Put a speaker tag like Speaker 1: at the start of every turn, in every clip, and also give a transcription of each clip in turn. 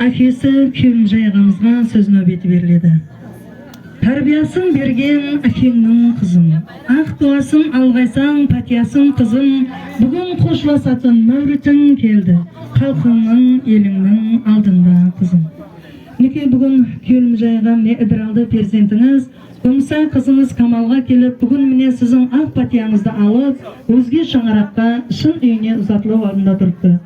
Speaker 1: әкесі Күлімжай ағамызға сөз нәубеті беріледі. Тәрбиясын берген әкеңнің қызым, ақ дуасын алғайсаң пәтиясын қызым, бүгін қошласатын мәурітің келді, халқыңның еліңнің алдында қызым. Неке бүгін Күлімжай ағам не ыдыралды перзентіңіз, Өмсай қызыңыз Камалға келіп, бүгін міне сіздің ақ пәтияңызды алып, өзге шаңыраққа шын үйіне ұзатылу алдында тұрыпты.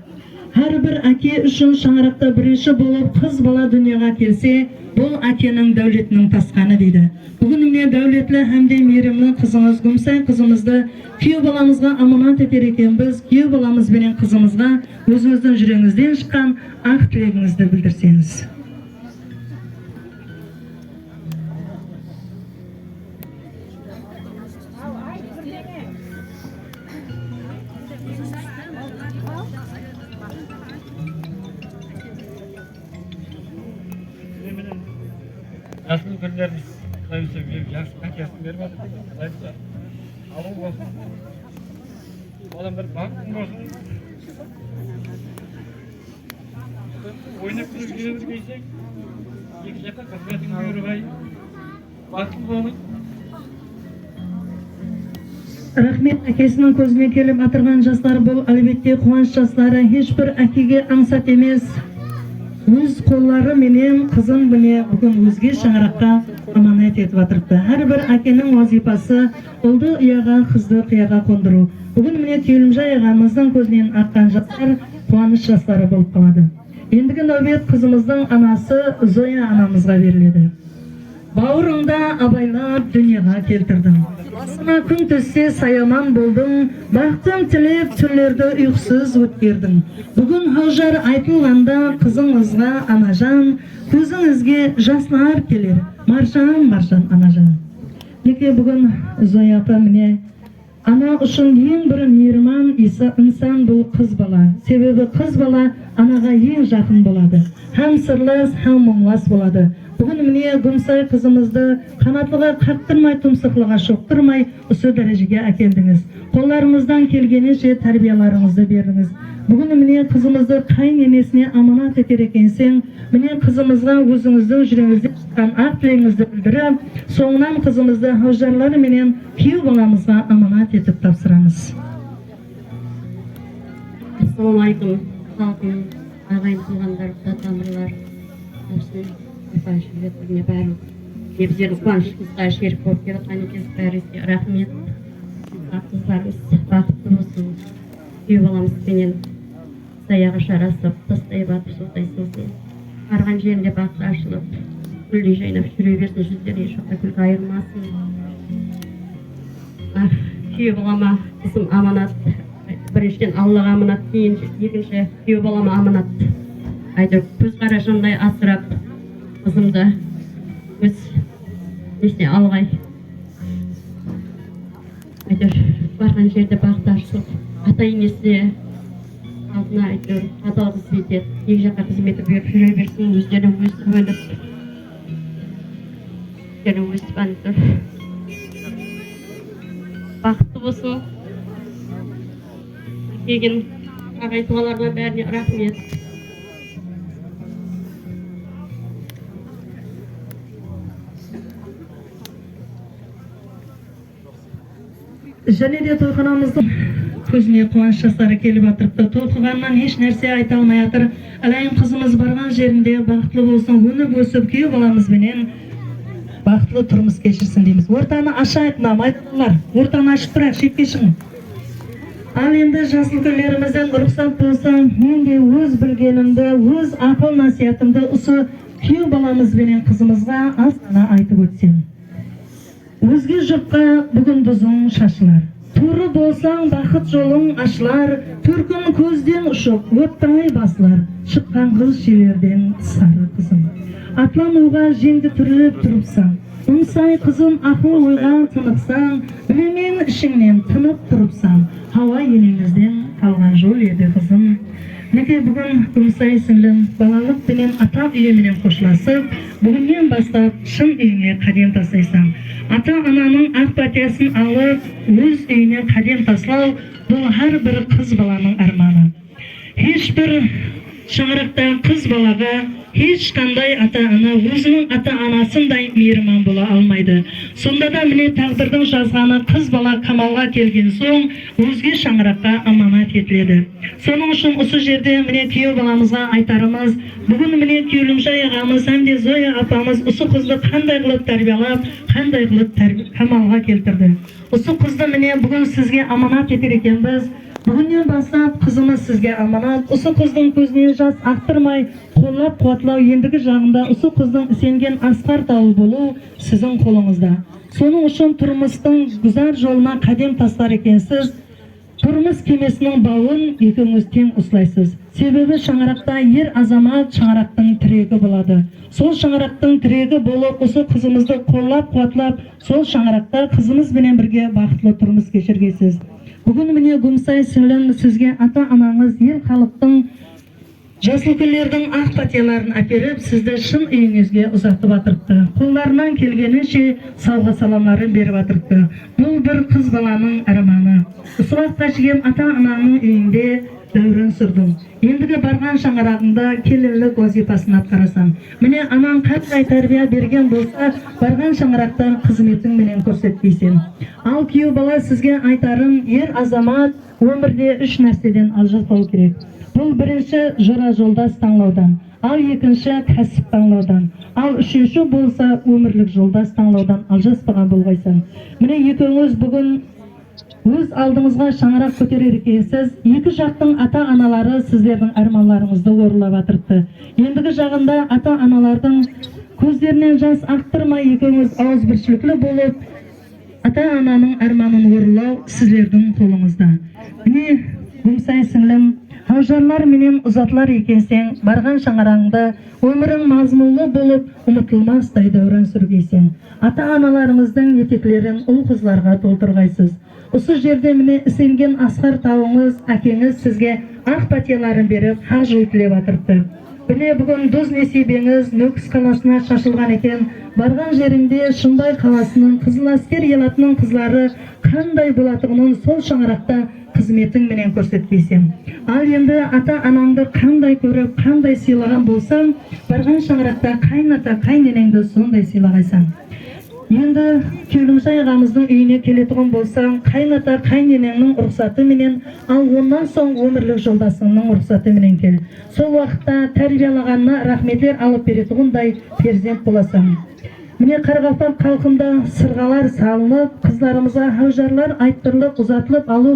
Speaker 1: Әрбір әке үшін шаңырақта бірінші болып қыз бала дүниеға келсе, бұл әкенің дәулетінің тасқаны дейді. Бүгін міне дәулетлі әмде мейірімлі қызыңыз Өмсай қызымызды күйеу баламызға аманат етер екенбіз. Күйеу баламыз бенен қызымызға өзіңіздің жүрегіңізден шыққан ақ тілегіңізді білдірсеңіз.
Speaker 2: Asıl günlerini kılavuzda bir yaşlı kaçasını vermedi. Kılavuzda alın olsun. Adam bir bankın olsun. Oynap bir günümüz geçecek. İki şaka kısmetin buyuru bay. Bankın olun.
Speaker 1: Рахмет, әкесінің көзіне келіп атырған жастар бұл әлбетте қуаныш жастары, ешбір әкеге аңсат емес. Өз қоллары менен қызын міне бүгін өзге шаңыраққа аманат етіп атырыпты. Әрбір әкенің вазипасы ұлды ұяға, қызды қияға қондыру. Бүгін міне Күлімжай ағамыздың көзінен аққан жастар қуаныш жастары болып қалады. Ендігі нәубет қызымыздың анасы Зоя анамызға беріледі. Бауырыңда абайлап дүниеға келтірдің. Басыма күн түссе саяман болдың, бақтың тілеп түрлерді ұйқысыз өткердің. Бүгін хаужар айтылғанда қызыңызға анажан, көзіңізге жаслар келер, маржан анажан. Неке бүгін Зоя апа міне ана үшін ең бір мейірман инсан бұл қыз бала. Себебі қыз бала анаға ең жақын болады. Һәм сырлас, һәм мұңлас болады. Бүгін міне Гүмсай қызымызды қанатыға қақтырмай, тұмсықлыға шоқтырмай, осы дәрежеге әкелдіңіз. Қолларыңыздан келгенінше тәрбияларыңызды бердіңіз. Бүгін міне қызымызды қайын енесіне аманат етер екенсең, міне қызымызға өзіңіздің жүрегіңізде шыққан ақ тілегіңізді білдіріп, соңынан қызымызды хаужарлары менен күйеу баламызға аманат етіп тапсырамыз.
Speaker 3: Ассалаумағалейкум, халқым, ағайын туғандар, тамырлар, Бәрі біздердің қуанышымызға шерік болып келатқан екенсіз, бәріңізге рахмет. Қыздарымыз бақытты болсын, күйеу баламызбенен саяға жарасып, тастай батып, сотай сосын. Барған жерінде бақыт ашылып, гүлдей жайнап жүре берсін, жүздеріне ешқашан күлкі айырмасын. Күйеу балама қызым аманат, біріншіден Аллаға аманат, кейін екінші күйеу балама аманат. Әйтеуір көзқарашымдай асырап, қызымды өз несіне алғай. Әйтеуір барған жерде бақыт ашылып, ата енесіне алдына әйтеуір адал қызмет етіп, екі жаққа қызмет беріп жүре берсін, өздері өстіп өніп, өздері өстіп әйтеуір бақытты болсын. Келген ағайын туғаларға бәріне рахмет.
Speaker 1: Және де тойханамыздың көзіне қуаныш жастары келіп атырыпты. Толқығаннан еш нәрсе айта алмай атыр. Әлайым қызымыз барған жерінде бақытлы болсын, өніп өсіп, күйеу баламызбенен бақытлы тұрмыс кешірсін дейміз. Ортаны ашайық мамайдылар. Ортаны ашып тұрақ, шеккешің. Ал енді жасыл күндерімізден рұқсат болса, мен де өз білгенімді, өз ақыл насиятымды осы күйеу баламызбенен қызымызға аз-ғана айтып өтсем. Өзге жұртқа бүгін бұзың шашылар. Туры болсаң бақыт жолың ашылар, төркін көзден ұшып, оттай басылар, шыққан қыз шелерден сары қызым. Атлануға жеңді түріліп тұрыпсаң, ұмсай қызым ақыл ойға тынықсаң, білемен ішіңнен тынып тұрыпсаң, хауа енеңізден қалған жол еді қызым. Неке бүгін Гүмсай сіңлім балалық пенен ата үйеменен қошласып, бүгіннен бастап шын үйіне қадем тастайсың. Ата-ананың ақ пәтиясын алып, өз үйіне қадем таслау, бұл әр бір қыз баланың арманы. Ешбір шаңырақта қыз балаға ешқандай ата-ана өзінің ата-анасындай мейірман бола алмайды. Сонда да міне тағдырдың жазғаны қыз бала қамалға келген соң өзге шаңыраққа аманат етіледі. Соның үшін осы жерде міне күйеу баламызға айтарымыз, бүгін міне Күлімжай ағамыз әмде Зоя апамыз осы қызды қандай қылып тәрбиелап, қандай қылып қамалға келтірді. Осы қызды міне бүгін сізге аманат етер екенбіз. Бүгіннен бастап қызымыз сізге аманат. Осы қыздың көзінен жас ақтырмай, қоллап қуатлау ендігі жағында осы қыздың сенген асқар тауы болу сіздің қолыңызда. Соның үшін тұрмыстың гүзар жолына қадем тастар екенсіз. Тұрмыс кемесінің бауын екеуіңіз тең ұстайсыз. Себебі шаңырақта ер азамат шаңырақтың тірегі болады. Сол шаңырақтың тірегі болып, осы қызымызды қоллап қуатлап, сол шаңырақта қызымызбенен бірге бақытлы тұрмыс кешіргейсіз. Бүгін міне Гүмсай сіңлім сізге ата-анаңыз ел халықтың жасыл күндердің ақ патияларын әперіп, сізді шын үйіңізге ұзатып атырыпты. Қолдарынан келгенінше сауға саламларын беріп атырыпты. Бұл бір қыз баланың арманы. Осы уақытқа шейін ата-ананың үйінде дәурен сүрдім. Ендігі барған шаңырағында келінлік вазифасын атқарасың. Міне анаң қандай тәрбие берген болса, барған шаңырақта қызметің менен көрсетпейсің. Ал күйеу бала сізге айтарым, ер азамат өмірде үш нәрседен алжаспау керек. Бұл бірінші жора жолдас таңлаудан, ал екінші кәсіп таңлаудан, ал үшінші болса өмірлік жолдас таңлаудан алжаспаған болғайсың. Міне екеуіңіз бүгін өз алдыңызға шаңырақ көтерер екенсіз. Екі жақтың ата-аналары сіздердің арманларыңызды орындап атырыпты. Ендігі жағында ата-аналардың көздерінен жас ақтырмай екеуіңіз ауызбіршіліклі болып, ата-ананың арманын орындау сіздердің қолыңызда. Міне Гүмсай сіңлім, Аужарлар менен ұзатылар екенсең, барған шаңырағыңда өмірің мазмұнлы болып, ұмытылмастай дәурен сүргейсің. Ата-аналарыңыздың етеклерін ұл қызларға толтырғайсыз. Осы жерде міне ісенген асқар тауыңыз, әкеңіз сізге ақ патияларын беріп, ақ жол тілеп атырыпты. Міне бүгін дұз несібеңіз Нөкіс қаласына шашылған екен. Барған жерінде Шымбай қаласының Қызыл әскер елатының қызлары қандай болатығының сол шаңырақта қызметің менен көрсетпейсің. Ал енді ата-анаңды қандай көріп, қандай сыйлаған болсаң, барған шаңырақта қайната қайненеңді сондай сыйлағайсың. Енді Күлімжай ағамыздың үйіне келетұғын болсаң, қайната қайненеңнің рұқсаты менен, ал ондан соң өмірлік жолдасыңның рұқсаты менен кел. Сол уақытта тәрбиялағанына рахметер алып беретұғындай перзент боласың. Міне Қарақалпақ халқында сырғалар салынып, қыздарымызға аужарлар айттырылып, ұзатылып алу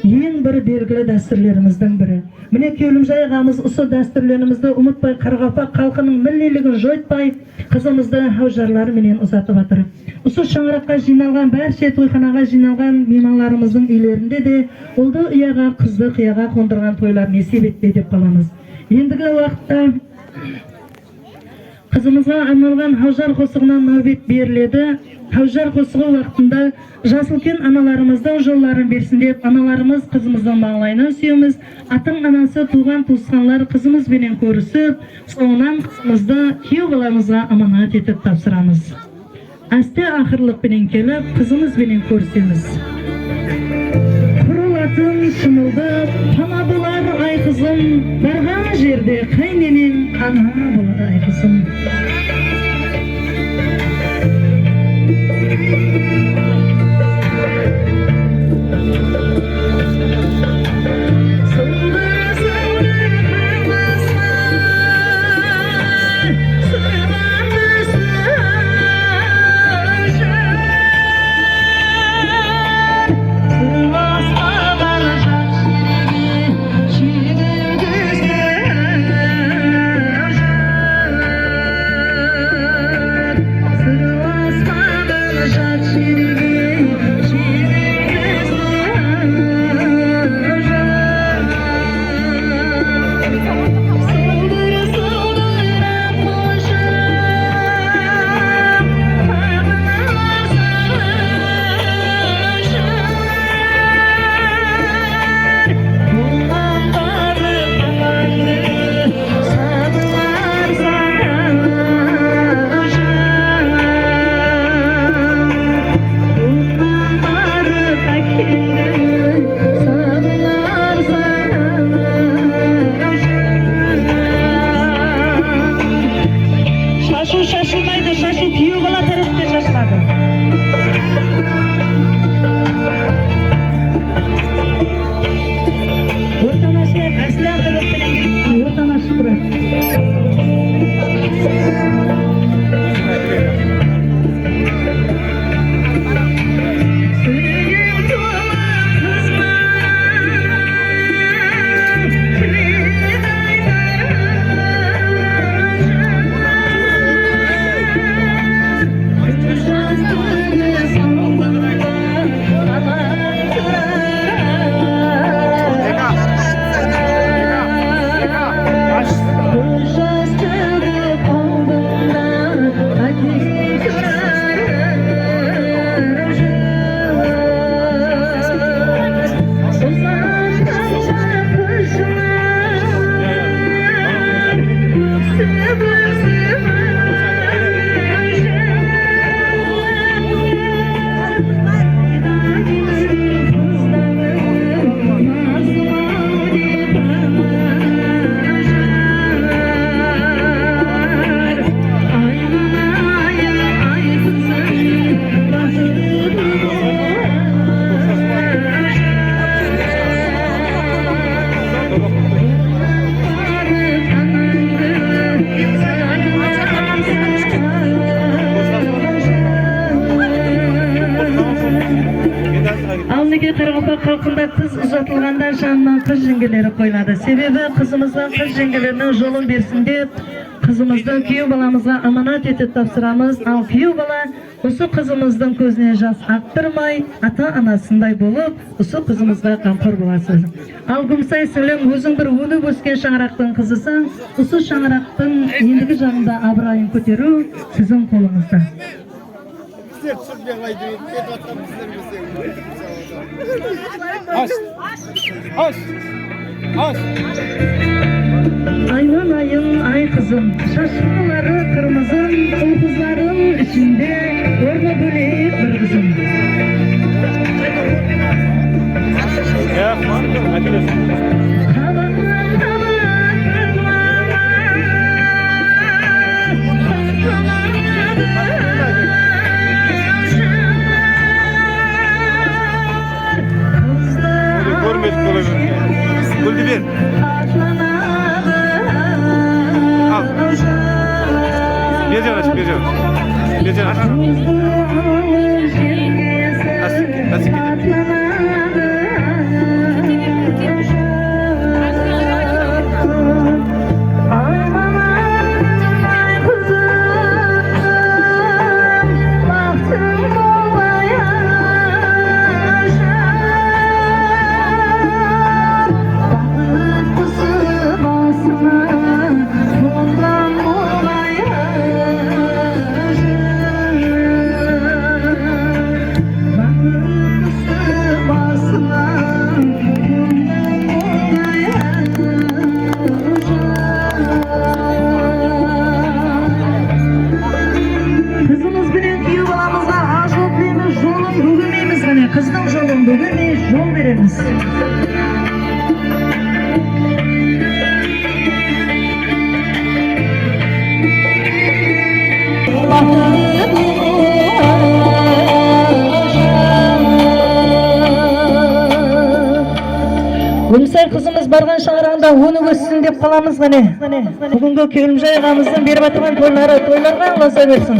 Speaker 1: ең бір белгілі дәстүрлеріміздің бірі. Міне Күлімжай ағамыз осы дәстүрлерімізді ұмытпай, Қарақалпақ халқының миллилігін жойтпай, қызымызды аужарлар менен ұзатып атыр. Осы шаңыраққа жиналған, бәрше тойханаға жиналған меймандарымыздың үйлерінде де ұлды ұяға, қызды қияға қондырған тойлар несіп етпе деп қаламыз. Ендігі уақытта қызымызға арналған Хаужар қосығынан нәубет беріледі. Хаужар қосығы уақытында жасылкен аналарымыздың жолларын берсін деп, аналарымыз қызымыздың маңлайынан сүйеміз. Атын анасы туған туысқанлар қызымызбенен көрісіп, соңынан қызымызды күйеу баламызға аманат етіп тапсырамыз. Әсте ақырлықпенен келіп, қызымызбенен көрісеміз. Құрылатын шымылдып, пана болар ай қызым, барған жерде қайненен қана болар ай қызым. kız uzatılganda şanına kız jengeleri koyuladi. Sebebi kızımızga kız jengelerinin jolun bersin deb kızımızdan kuyov balamızga amanat etib topshiramiz. Al kuyov bala o'sha kızımızdan ko'zine yosh aqtirmay, ata-onasiday bo'lib, o'sha kızımızga qamqor bo'lasiz. Al Gumsay Sülüm o'zing bir o'lib o'sgan shang'iraqdan qizisan, o'sha shang'iraqdan endigi jonida abroyin ko'taruv sizning qo'lingizda. Aylanayım ay kızım, şaşkınları kırmızım, kızların içinde orada böyle bir kızım.
Speaker 2: Güldi bir. Al. Bir can aç. Nasıl gidiyor? Kızdan jolun bugün jol veririz. Gümsel kızımız bargan şağıranda onu göçsün dep kalamız gane. Bugünkü Kerimjay ağamыздың berip атқан toylarga аңласа берсин.